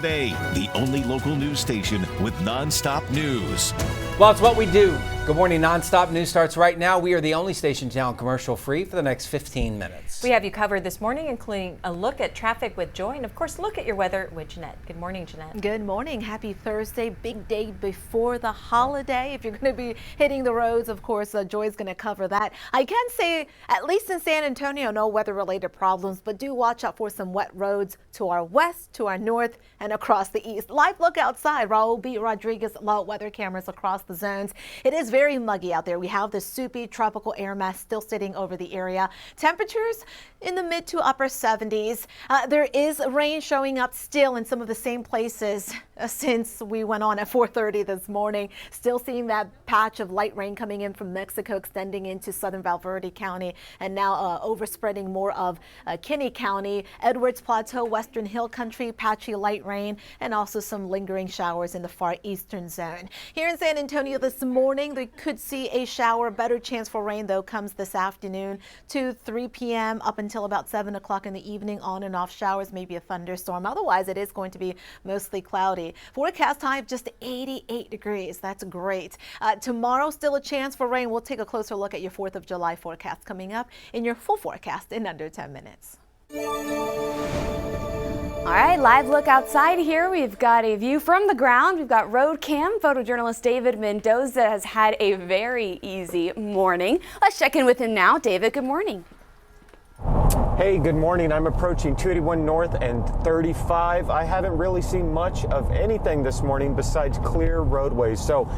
They, the only local news station with nonstop news. Well, it's what we do. Good morning. Nonstop news starts right now. We are the only station in town commercial free for the next 15 minutes. We have you covered this morning, including a look at traffic with Joy and, of course, look at your weather with Jeannette. Good morning, Jeannette. Good morning. Happy Thursday. Big day before the holiday. If you're going to be hitting the roads, of course, Joy's going to cover that. I can say, at least in San Antonio, no weather-related problems, but do watch out for some wet roads to our west, to our north, and across the east. Live look outside. Raul B. Rodriguez low weather cameras across the zones. It is very muggy out there. We have the soupy tropical air mass still sitting over the area. Temperatures in the mid to upper 70s. There is rain showing up still in some of the same places since we went on at 4:30 this morning. Still seeing that patch of light rain coming in from Mexico extending into southern Valverde County and now overspreading more of Kinney County, Edwards Plateau, Western Hill Country, patchy light rain, and also some lingering showers in the far eastern zone. Here in San Antonio this morning, we could see a shower. Better chance for rain, though, comes this afternoon to 3 p.m. up until about 7 o'clock in the evening. On and off showers, maybe a thunderstorm. Otherwise, it is going to be mostly cloudy. Forecast high of just 88 degrees. That's great. Tomorrow, still a chance for rain. We'll take a closer look at your 4th of July forecast coming up in your full forecast in under 10 minutes. All right, live look outside here. We've got a view from the ground. We've got road cam. Photojournalist David Mendoza has had a very easy morning. Let's check in with him now. David, good morning. Hey, good morning. I'm approaching 281 North and 35. I haven't really seen much of anything this morning besides clear roadways. So,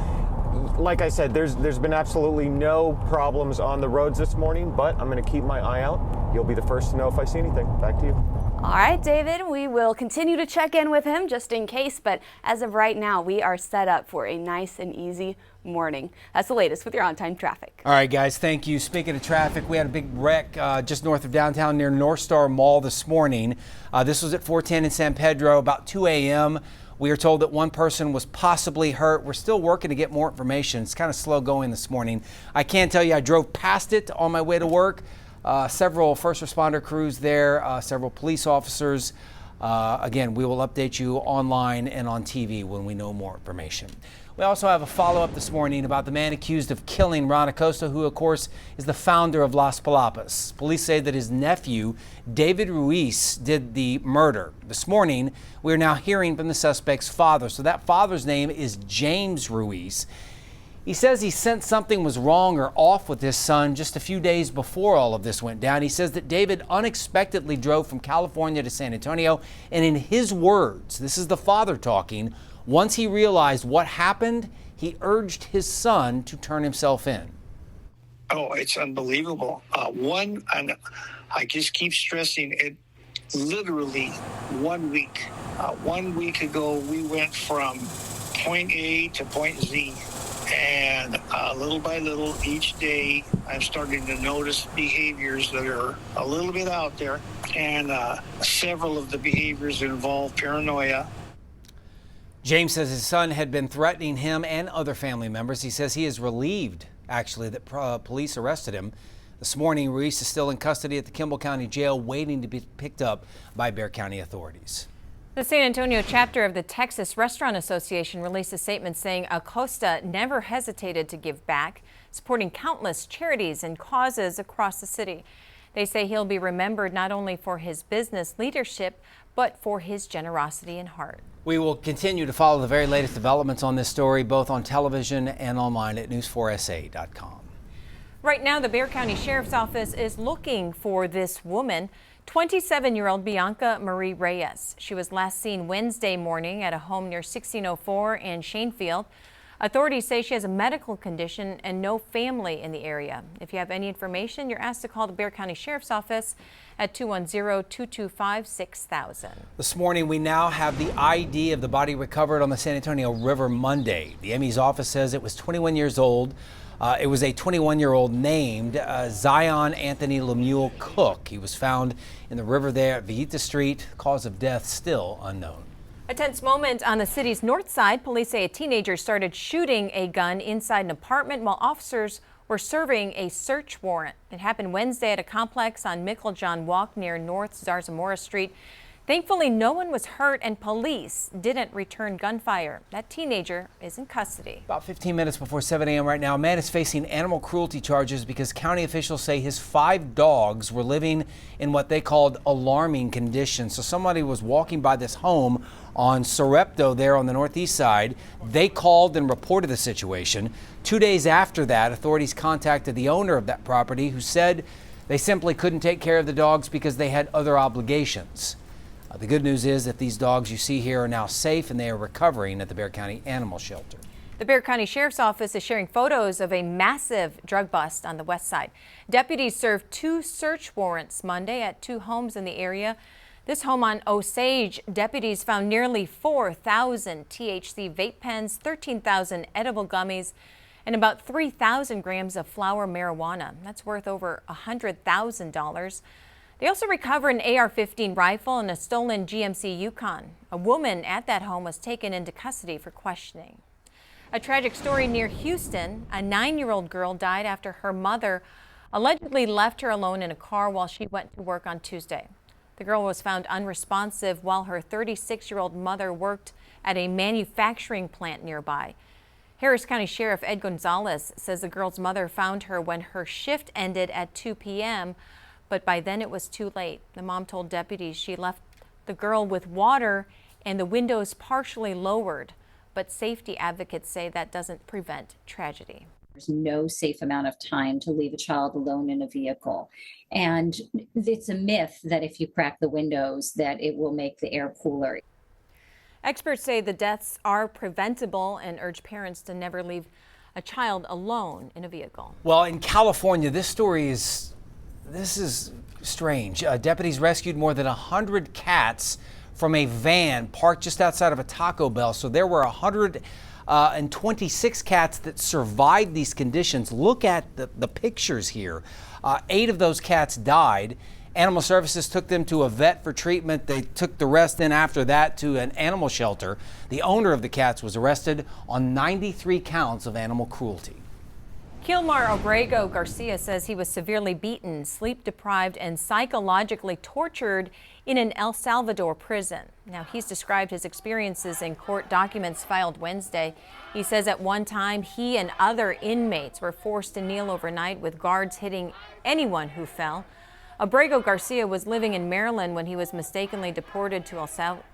like I said, there's been absolutely no problems on the roads this morning, but I'm going to keep my eye out. You'll be the first to know if I see anything. Back to you. All right, David, we will continue to check in with him just in case, but as of right now, we are set up for a nice and easy morning. That's the latest with your on-time traffic. All right, guys, thank you. Speaking of traffic, we had a big wreck just north of downtown near North Star Mall this morning. This was at 410 in San Pedro, about 2 a.m. We are told that one person was possibly hurt. We're still working to get more information. It's kind of slow going this morning. I can tell you I drove past it on my way to work. Several first responder crews there, several police officers. Again, we will update you online and on TV when we know more information. We also have a follow-up this morning about the man accused of killing Ron Acosta, who, of course, is the founder of Las Palapas. Police say that his nephew, David Ruiz, did the murder. This morning, we are now hearing from the suspect's father. So that father's name is James Ruiz. He says he sensed something was wrong or off with his son just a few days before all of this went down. He says that David unexpectedly drove from California to San Antonio, and in his words, this is the father talking, once he realized what happened, he urged his son to turn himself in. Oh, it's unbelievable. And I just keep stressing it, literally 1 week. 1 week ago, we went from point A to point Z. And little by little, each day, I'm starting to notice behaviors that are a little bit out there. And several of the behaviors involve paranoia. James says his son had been threatening him and other family members. He says he is relieved, actually, that police arrested him. This morning, Ruiz is still in custody at the Kimball County Jail, waiting to be picked up by Bexar County authorities. The San Antonio chapter of the Texas Restaurant Association released a statement saying Acosta never hesitated to give back, supporting countless charities and causes across the city. They say he'll be remembered not only for his business leadership, but for his generosity and heart. We will continue to follow the very latest developments on this story, both on television and online at news4sa.com. Right now, the Bexar County Sheriff's Office is looking for this woman, 27-year-old Bianca Marie Reyes. She was last seen Wednesday morning at a home near 1604 and Shanefield. Authorities say she has a medical condition and no family in the area. If you have any information, you're asked to call the Bexar County Sheriff's Office at 210-225-6000. This morning, we now have the ID of the body recovered on the San Antonio River Monday. The ME's office says it was 21 years old. It was a 21-year-old named Zion Anthony Lemuel Cook. He was found in the river there at Villita Street. Cause of death still unknown. A tense moment on the city's north side. Police say a teenager started shooting a gun inside an apartment while officers were serving a search warrant. It happened Wednesday at a complex on Micklejohn Walk near North Zarzamora Street. Thankfully, no one was hurt and police didn't return gunfire. That teenager is in custody. About 15 minutes before 7 a.m. right now, a man is facing animal cruelty charges because county officials say his 5 dogs were living in what they called alarming conditions. So somebody was walking by this home on Sarepto there on the northeast side. They called and reported the situation. 2 days after that, authorities contacted the owner of that property, who said they simply couldn't take care of the dogs because they had other obligations. The good news is that these dogs you see here are now safe and they are recovering at the Bexar County Animal Shelter. The Bexar County Sheriff's Office is sharing photos of a massive drug bust on the west side. Deputies served 2 search warrants Monday at 2 homes in the area. This home on Osage, deputies found nearly 4,000 THC vape pens, 13,000 edible gummies, and about 3,000 grams of flower marijuana. That's worth over $100,000. They also recovered an AR-15 rifle and a stolen GMC Yukon. A woman at that home was taken into custody for questioning. A tragic story near Houston. A 9-year-old girl died after her mother allegedly left her alone in a car while she went to work on Tuesday. The girl was found unresponsive while her 36-year-old mother worked at a manufacturing plant nearby. Harris County Sheriff Ed Gonzalez says the girl's mother found her when her shift ended at 2 p.m., but by then it was too late. The mom told deputies she left the girl with water and the windows partially lowered, but safety advocates say that doesn't prevent tragedy. There's no safe amount of time to leave a child alone in a vehicle. And it's a myth that if you crack the windows that it will make the air cooler. Experts say the deaths are preventable and urge parents to never leave a child alone in a vehicle. Well, in California, this is strange. Deputies rescued more than 100 cats from a van parked just outside of a Taco Bell. So there were 126 cats that survived these conditions. Look at the pictures here. 8 of those cats died. Animal Services took them to a vet for treatment. They took the rest in after that to an animal shelter. The owner of the cats was arrested on 93 counts of animal cruelty. Kilmar Obrego Garcia says he was severely beaten, sleep deprived, and psychologically tortured in an El Salvador prison. Now, he's described his experiences in court documents filed Wednesday. He says at one time he and other inmates were forced to kneel overnight with guards hitting anyone who fell. Obrego Garcia was living in Maryland when he was mistakenly deported to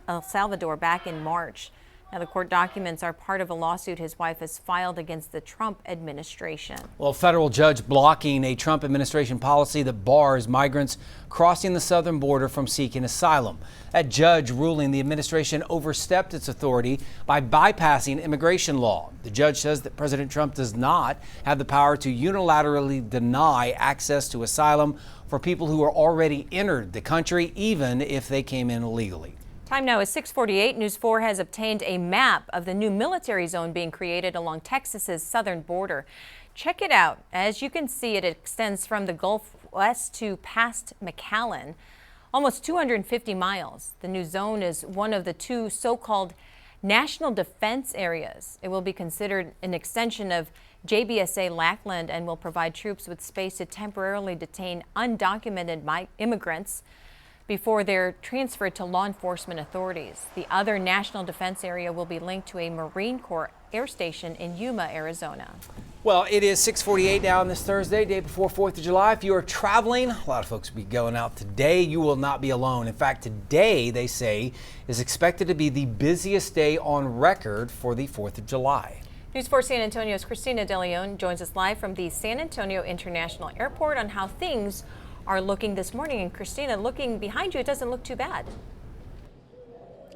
El Salvador back in March. Now, the court documents are part of a lawsuit his wife has filed against the Trump administration. Well, a federal judge blocking a Trump administration policy that bars migrants crossing the southern border from seeking asylum. That judge ruling the administration overstepped its authority by bypassing immigration law. The judge says that President Trump does not have the power to unilaterally deny access to asylum for people who are already entered the country, even if they came in illegally. Time now is 6:48. News 4 has obtained a map of the new military zone being created along Texas's southern border. Check it out. As you can see, it extends from the Gulf west to past McAllen, almost 250 miles. The new zone is one of the 2 so-called national defense areas. It will be considered an extension of JBSA Lackland and will provide troops with space to temporarily detain undocumented immigrants before they're transferred to law enforcement authorities. The other national defense area will be linked to a Marine Corps air station in Yuma, Arizona. Well, it is 6:48 now on this Thursday, day before 4th of July. If you are traveling, a lot of folks will be going out today. You will not be alone. In fact, today, they say, is expected to be the busiest day on record for the 4th of July. News 4 San Antonio's Christina De Leon joins us live from the San Antonio International Airport on how things are looking this morning. And Christina, looking behind you, it doesn't look too bad.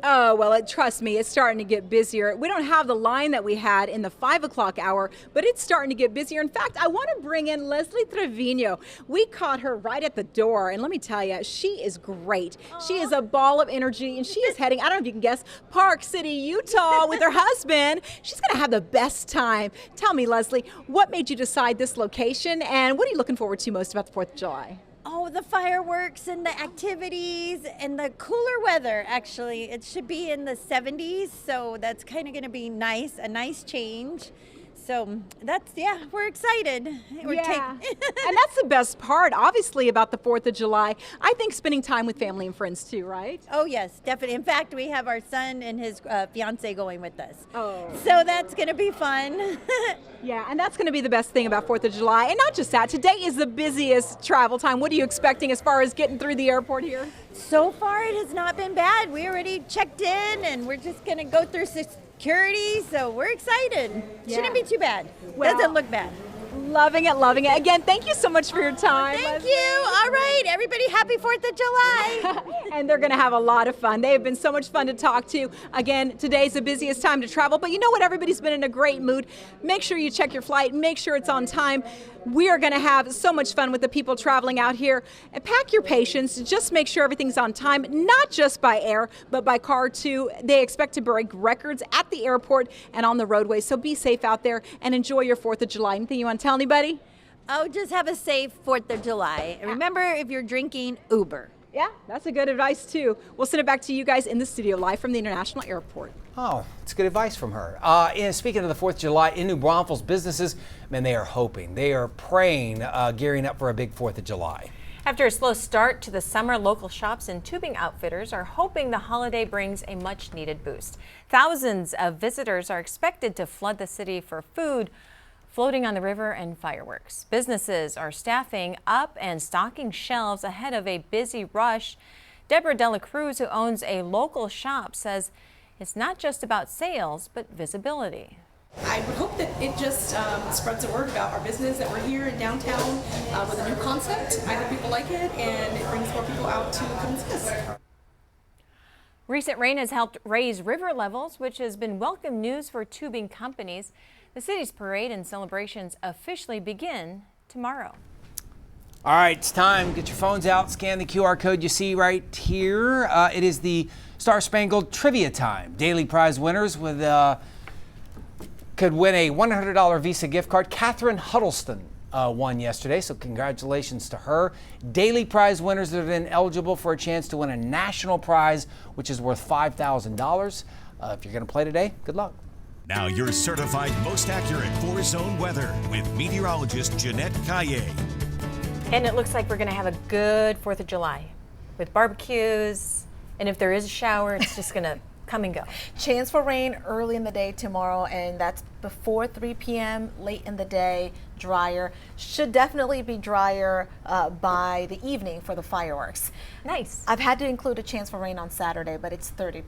Oh, well, trust me, it's starting to get busier. We don't have the line that we had in the 5 o'clock hour, but it's starting to get busier. In fact, I want to bring in Leslie Trevino. We caught her right at the door, and let me tell you, she is great. Aww. She is a ball of energy, and she is heading, I don't know if you can guess, Park City, Utah with her husband. She's going to have the best time. Tell me, Leslie, what made you decide this location, and what are you looking forward to most about the 4th of July? Oh, the fireworks and the activities and the cooler weather, actually. It should be in the 70s, so that's kind of going to be nice, a nice change. So we're excited. And that's the best part, obviously, about the 4th of July. I think spending time with family and friends too, right? Oh yes, definitely. In fact, we have our son and his fiance going with us. Oh. So that's going to be fun. Yeah, and that's going to be the best thing about 4th of July. And not just that, today is the busiest travel time. What are you expecting as far as getting through the airport here? So far, it has not been bad. We already checked in, and we're just going to go through security, so we're excited. Shouldn't be too bad. Doesn't look bad. Loving it, loving it. Again, thank you so much for your time. Thank you. All right, everybody, happy 4th of July. And they're going to have a lot of fun. They have been so much fun to talk to. Again, today's the busiest time to travel, but you know what? Everybody's been in a great mood. Make sure you check your flight. Make sure it's on time. We are going to have so much fun with the people traveling out here. And pack your patience. Just make sure everything's on time, not just by air, but by car too. They expect to break records at the airport and on the roadway. So be safe out there and enjoy your 4th of July. Anything you want to tell anybody? Oh, just have a safe 4th of July. And remember, if you're drinking, Uber. Yeah, that's a good advice too. We'll send it back to you guys in the studio live from the International Airport. Oh, it's good advice from her. And speaking of the 4th of July, in New Braunfels, businesses, man, they are hoping, they are praying, gearing up for a big 4th of July. After a slow start to the summer, local shops and tubing outfitters are hoping the holiday brings a much-needed boost. Thousands of visitors are expected to flood the city for food, floating on the river, and fireworks. Businesses are staffing up and stocking shelves ahead of a busy rush. Deborah Dela Cruz, who owns a local shop, says it's not just about sales, but visibility. I would hope that it just spreads the word about our business, that we're here in downtown with a new concept. I hope people like it and it brings more people out to come and see us. Recent rain has helped raise river levels, which has been welcome news for tubing companies. The city's parade and celebrations officially begin tomorrow. All right, it's time. Get your phones out, scan the QR code you see right here. It is the Star Spangled Trivia time. Daily prize winners with could win a $100 Visa gift card. Catherine Huddleston won yesterday, so congratulations to her. Daily prize winners that have been eligible for a chance to win a national prize, which is worth $5,000. If you're going to play today, good luck. Now your certified most accurate 4-zone weather with meteorologist Jeannette. And it looks like we're going to have a good 4th of July with barbecues. And if there is a shower, it's just going to come and go. Chance for rain early in the day tomorrow, and that's before 3 p.m., late in the day, drier. Should definitely be drier by the evening for the fireworks. Nice. I've had to include a chance for rain on Saturday, but it's 30%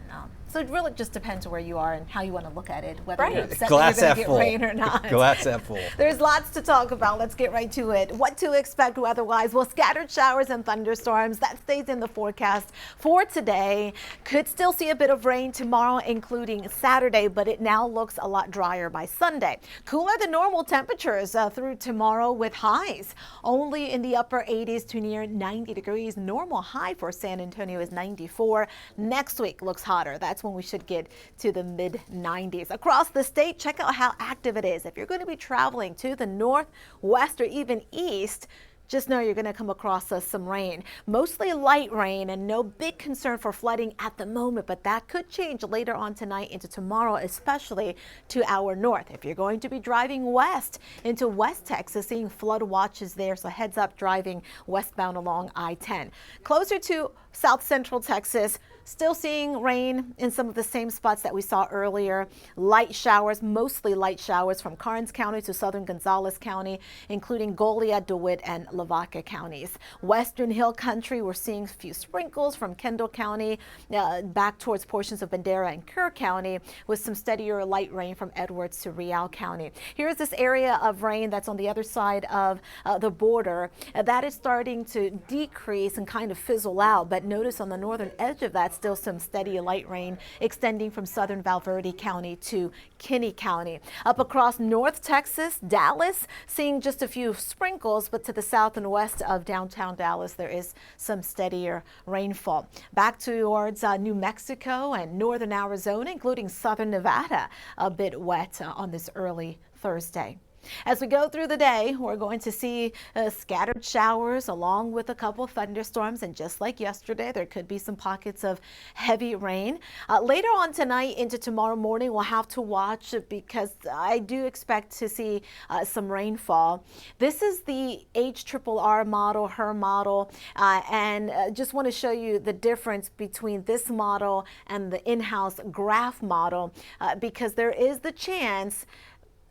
now. So it really just depends where you are and how you want to look at it, whether you're upset that you're going to get rain or not. Glass half full. There's lots to talk about. Let's get right to it. What to expect weather-wise? Well, scattered showers and thunderstorms. That stays in the forecast for today. Could still see a bit of rain tomorrow, including Saturday, but it now looks a lot drier by Sunday. Cooler than normal temperatures through tomorrow with highs only in the upper 80s to near 90 degrees. Normal high for San Antonio is 94. Next week looks hotter. That's when we should get to the mid 90s. Across the state, check out how active it is. If you're going to be traveling to the north, west, or even east, just know you're going to come across some rain. Mostly light rain and no big concern for flooding at the moment, but that could change later on tonight into tomorrow, especially to our north. If you're going to be driving west into West Texas, seeing flood watches there, so heads up driving westbound along I-10. Closer to South Central Texas, still seeing rain in some of the same spots that we saw earlier. Light showers, mostly light showers from Karnes County to southern Gonzales County, including Goliad, DeWitt, and Lavaca counties. Western Hill Country, we're seeing a few sprinkles from Kendall County back towards portions of Bandera and Kerr County, with some steadier light rain from Edwards to Real County. Here's this area of rain that's on the other side of the border. That is starting to decrease and kind of fizzle out, but notice on the northern edge of that, still some steady light rain extending from southern Valverde County to Kinney County. Up across North Texas, Dallas, seeing just a few sprinkles, but to the south and west of downtown Dallas, there is some steadier rainfall. Back towards New Mexico and northern Arizona, including southern Nevada, a bit wet on this early Thursday. As we go through the day, we're going to see scattered showers along with a couple of thunderstorms. And just like yesterday, there could be some pockets of heavy rain. Later on tonight into tomorrow morning, we'll have to watch because I do expect to see some rainfall. This is the HRRR model, her model, and just want to show you the difference between this model and the in-house graph model because there is the chance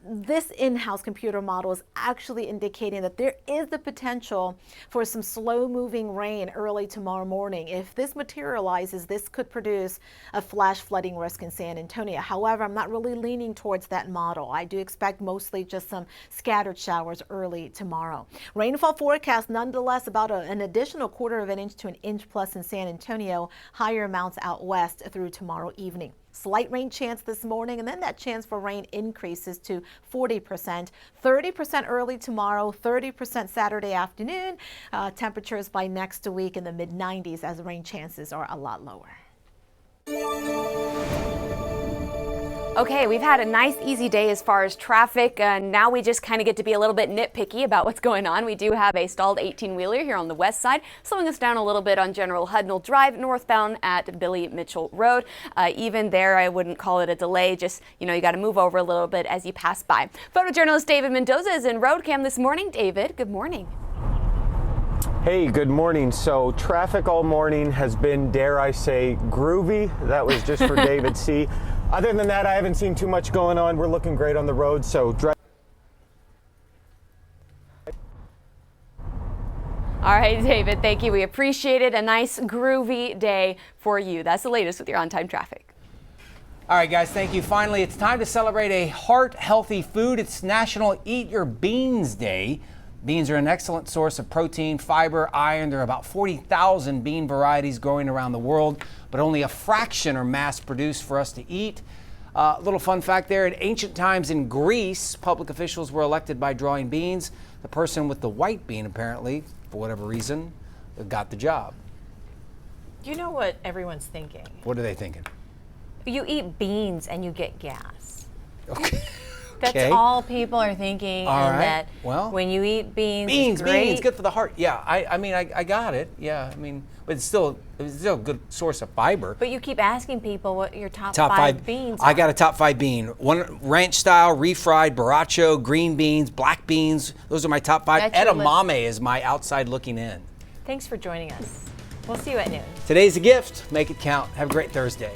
this in-house computer model is actually indicating that there is the potential for some slow-moving rain early tomorrow morning. If this materializes, this could produce a flash flooding risk in San Antonio. However, I'm not really leaning towards that model. I do expect mostly just some scattered showers early tomorrow. Rainfall forecast nonetheless about an additional 1/4 inch to 1 inch plus in San Antonio, higher amounts out west through tomorrow evening. Slight rain chance this morning, and then that chance for rain increases to 40%, 30% early tomorrow, 30% Saturday afternoon. Temperatures by next week in the mid-90s as rain chances are a lot lower. Okay, we've had a nice easy day as far as traffic, and now we just kind of get to be a little bit nitpicky about what's going on. We do have a stalled 18-wheeler here on the west side, slowing us down a little bit on General Hudnall Drive northbound at Billy Mitchell Road. Even there, I wouldn't call it a delay, just, you got to move over a little bit as you pass by. Photojournalist David Mendoza is in road cam this morning. David, good morning. Hey, good morning. So traffic all morning has been, dare I say, groovy. That was just for David C. Other than that, I haven't seen too much going on. We're looking great on the road, so drive. All right, David, thank you. We appreciate it. A nice groovy day for you. That's the latest with your on-time traffic. All right, guys, thank you. Finally, it's time to celebrate a heart-healthy food. It's National Eat Your Beans Day. Beans are an excellent source of protein, fiber, iron. There are about 40,000 bean varieties growing around the world, but only a fraction are mass-produced for us to eat. Little fun fact there, in ancient times in Greece, public officials were elected by drawing beans. The person with the white bean, apparently, for whatever reason, got the job. You know what everyone's thinking? What are they thinking? You eat beans and you get gas. Okay. That's all people are thinking. All and right. that Well, when you eat beans, it's great. Beans, good for the heart. Yeah, I mean, I got it. Yeah, I mean, but it's still a good source of fiber. But you keep asking people what your top five beans are. I got a top 5 bean. One ranch style, refried, borracho, green beans, black beans. Those are my top 5. That's your Edamame is my outside looking in. Thanks for joining us. We'll see you at noon. Today's a gift. Make it count. Have a great Thursday.